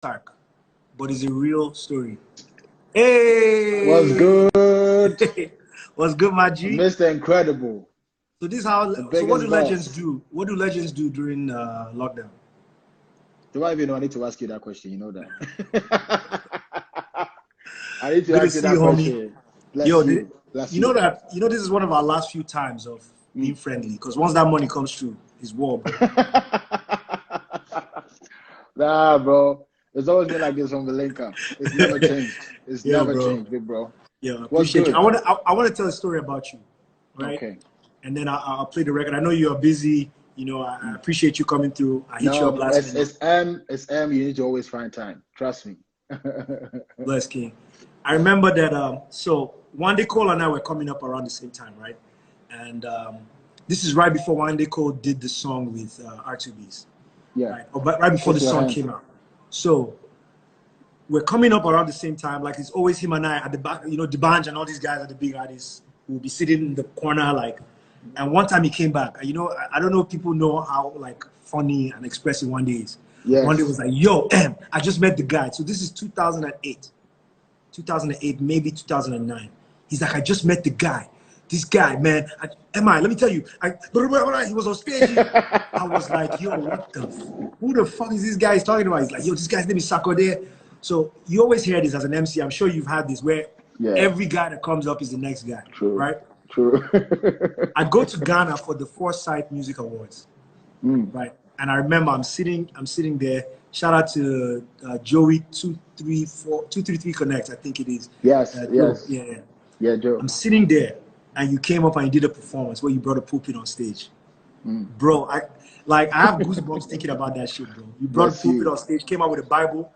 Sark, but it's a real story. Hey, What's good? what's good, my G? Mr. Incredible, So this how. the So what biggest do legends boss. do? What do legends do during lockdown? Do I even know? I need to ask you that question. You know that. I need to Good to ask you see you, that homie. question. Yo, Bless you. Bless you know you. that this is one of our last few times of being Mm. friendly because once that money comes through, it's war, bro. Nah, bro. It's always been like this on the link up. It's never changed. It's Yo, never bro. changed, big bro. Yo, What's appreciate you. good? I want to tell a story about you, right? Okay. And then I'll play the record. I know you are busy. I Mm. appreciate you coming through. I hit you up No, last it's minute. it's M. It's M. You need to always find time. Trust me. Bless King. I remember that. So one day Cole and I were coming up around the same time, right? And this is right before one day Cole did the song with R2Bs, Yeah. right? Or right before the Kiss your song hand. came out. So we're coming up around the same time. Like it's always him and I at the back. Debanj and all these guys are the big artists who will be sitting in the corner, like. And one time he came back. I don't know if people know how like funny and expressive one day is. One day Yes. was like, "Yo, I just met the guy." So this is 2008. 2008, maybe 2009. He's like, I just met the guy. This guy, man. Let me tell you. He was on stage. I was like, yo, who the fuck is this guy he's talking about? He's like, yo, this guy's name is Sarkody. So you always hear this as an MC. I'm sure you've had this where Yeah. every guy that comes up is the next guy, True. right? True. I go to Ghana for the Foresight Music Awards, right? And I remember I'm sitting there. Shout out to Joey 233 Connect, I think it is. Yes, Joe, yes. yeah. Yeah, Joe. I'm sitting there, and you came up and you did a performance where you brought a pulpit on stage, bro. I have goosebumps thinking about that shit, bro. You brought a Bless pulpit you. on stage, came out with a Bible,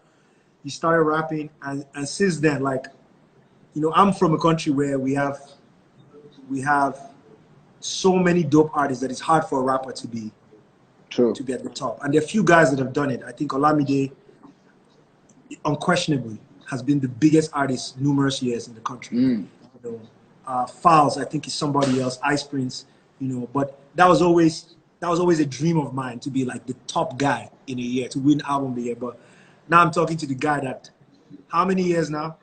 you started rapping, and since then, like, I'm from a country where we have so many dope artists that it's hard for a rapper to be True. at the top. And there are few guys that have done it. I think Olamide, unquestionably, has been the biggest artist numerous years in the country. Files, I think, is somebody else. Ice Prince, but that was always a dream of mine to be like the top guy in a year, to win album of the year. But now I'm talking to the guy that, how many years now?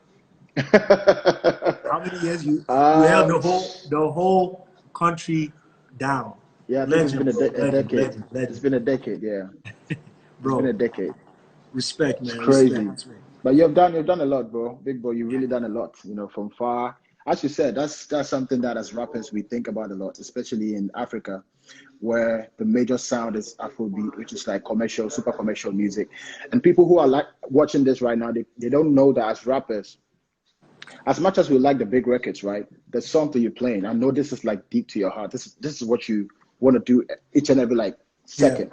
How many years you held um, the whole country down? yeah, I think it's been Legend, bro. a decade. Legend, It's legend, been a decade, yeah. It's been bro. a decade. Respect, It's man. Respect. crazy. But you've done a lot, bro. Big boy, you've really done a lot, from far. As you said, that's something that as rappers we think about a lot, especially in Africa, where the major sound is Afrobeat, which is like commercial, super commercial music. And people who are like watching this right now, they don't know that as rappers, as much as we like the big records, right? The song that you're playing, I know this is like deep to your heart. This is what you want to do each and every like Yeah. second.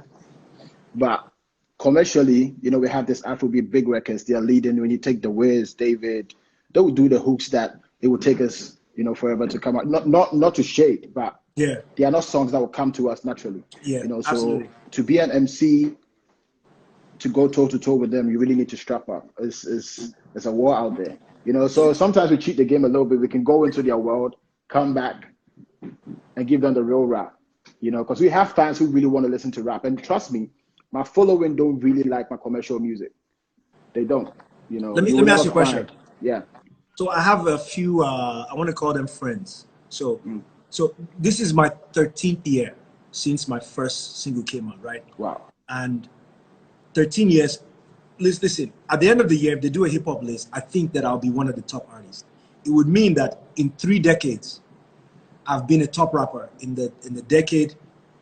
But commercially, we have this Afrobeat big records. They're leading. When you take the Wiz, David, they will do the hooks that it would take us, forever to come out. Not to shade, but Yeah. they are not songs that will come to us naturally. Yeah. So Absolutely. to be an MC, to go toe to toe with them, you really need to strap up. It's a war out there. So sometimes we cheat the game a little bit. We can go into their world, come back, and give them the real rap. Because we have fans who really want to listen to rap. And trust me, my following don't really like my commercial music. They don't. Let You me will ask never you a question. find. Yeah. So I have a few. I want to call them friends. So, Mm. so this is my 13th year since my first single came out, right? Wow. And 13 years. Listen. At the end of the year, if they do a hip hop list, I think that I'll be one of the top artists. It would mean that in 3 decades, I've been a top rapper in the decade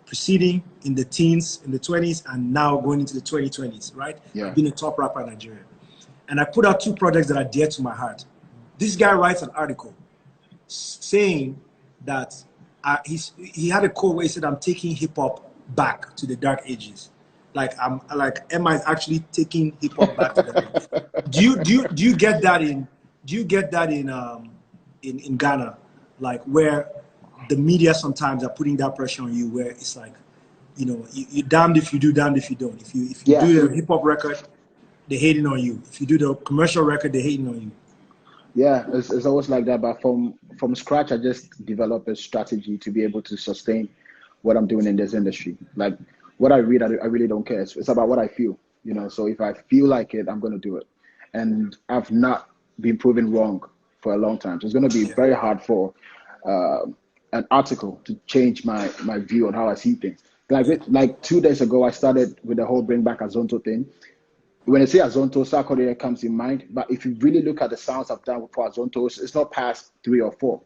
preceding, in the teens, in the 20s, and now going into the 2020s, right? Yeah. I've been a top rapper in Nigeria. And I put out 2 projects that are dear to my heart. This guy writes an article saying that he had a quote where he said, I'm taking hip hop back to the dark ages. Am I actually taking hip hop back to the dark ages? Do you get that in Ghana? Like where the media sometimes are putting that pressure on you, where it's like, you're damned if you do, damned if you don't. If you Yeah. do the hip hop record, they're hating on you. If you do the commercial record, they're hating on you. Yeah, it's always like that. But from scratch, I just develop a strategy to be able to sustain what I'm doing in this industry. Like what I read, I really don't care. It's about what I feel. you know. So if I feel like it, I'm going to do it. And I've not been proven wrong for a long time. So it's going to be very hard for an article to change my view on how I see things. Like 2 days ago, I started with the whole bring back Azonto thing. When I say Azonto, Sarkody comes in mind. But if you really look at the sounds I've done for Azonto, it's not past 3 or 4.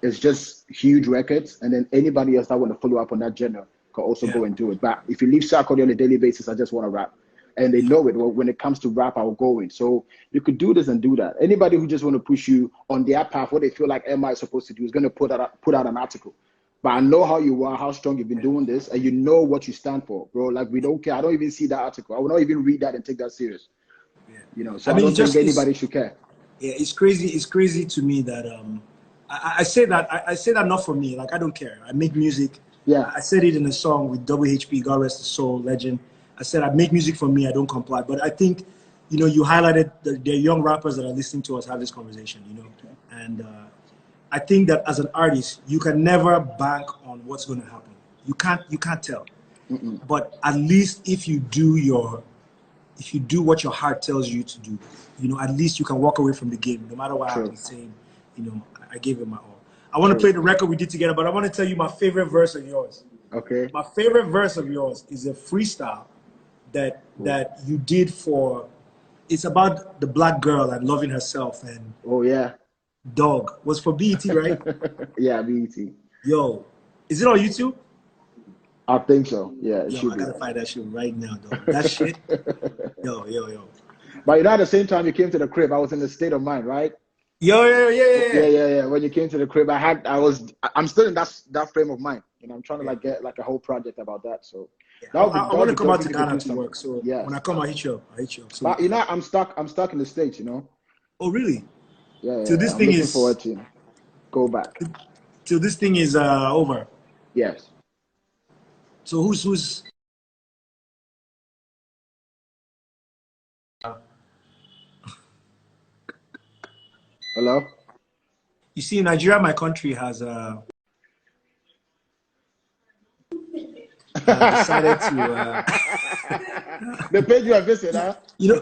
It's just huge records, and then anybody else that want to follow up on that genre can also go and do it. But if you leave Sarkody on a daily basis, I just want to rap, and they know it. Well, when it comes to rap, I will go in. So you could do this and do that. Anybody who just want to push you on their path, what they feel like MI is supposed to do, is going to put out an article. But I know how you are, how strong you've been doing this, and you know what you stand for, bro. Like, we don't care. I don't even see that article. I will not even read that and take that serious. Yeah. You know, so I don't think anybody should care. Yeah, it's crazy. It's crazy to me that I say that not for me. Like, I don't care. I make music. Yeah. I said it in a song with WHP, God rest his soul, legend. I said I make music for me. I don't comply. But I think, you know, you highlighted the young rappers that are listening to us have this conversation. You know, and I think that as an artist, you can never bank on what's going to happen. You can't tell. But at least if you do what your heart tells you to do, you know, at least you can walk away from the game, no matter what I was saying. You know, I gave it my all. I want to play the record we did together, but I want to tell you my favorite verse of yours. Okay. My favorite verse of yours is a freestyle that you did for. It's about the black girl and loving herself and. Oh yeah. Dog was for BET, right? Yeah, BET. Yo, is it on YouTube? I think so. Yeah, Yo, I gotta find that shit right now, though. That shit. Yo. But you know, at the same time you came to the crib, I was in the state of mind, right? Yeah. When you came to the crib, I'm still in that frame of mind. You know, I'm trying to like get like a whole project about that. So I want to come out to Ghana to work. So when I come, I'll hit you up. So, but you know, I'm stuck in the States. You know. Oh really? Yeah. So this I'm thing looking is forward to go back. Till this thing is over. Yes. So who's Hello? You see, Nigeria, my country, has decided to. They paid you a visit, huh? You know,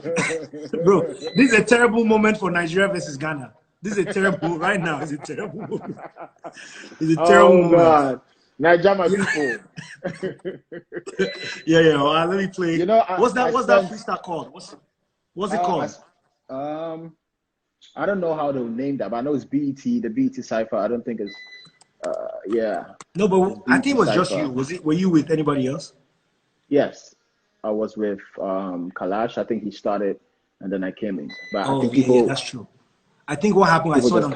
bro, this is a terrible moment for Nigeria versus Ghana. This is a terrible, right now, it's a terrible moment. It's a terrible moment. God. Nigeria, my people. Yeah. Well, let me play. You know, what's that freestyle called? What's it called? I don't know how to name that, but I know it's BET, the BET Cypher. I don't think it's, yeah. No, but I think it was just you. Were you with anybody else? Yes. I was with Kalash. I think he started, and then I came in. But I think yeah, that's true. I think what happened, I saw it on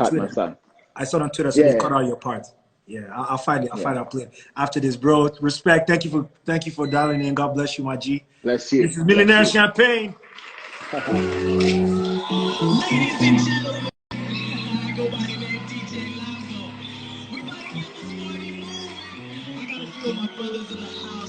Twitter. So they cut out your part. Yeah, I'll find it. I'll play it after this, bro. Respect. Thank you for dialing in. God bless you, my G. Bless you. This is Millionaire Champagne. Ladies and gentlemen, I go by the name DJ Lazo. We about to get this party moving. I gotta feel my brothers in the house.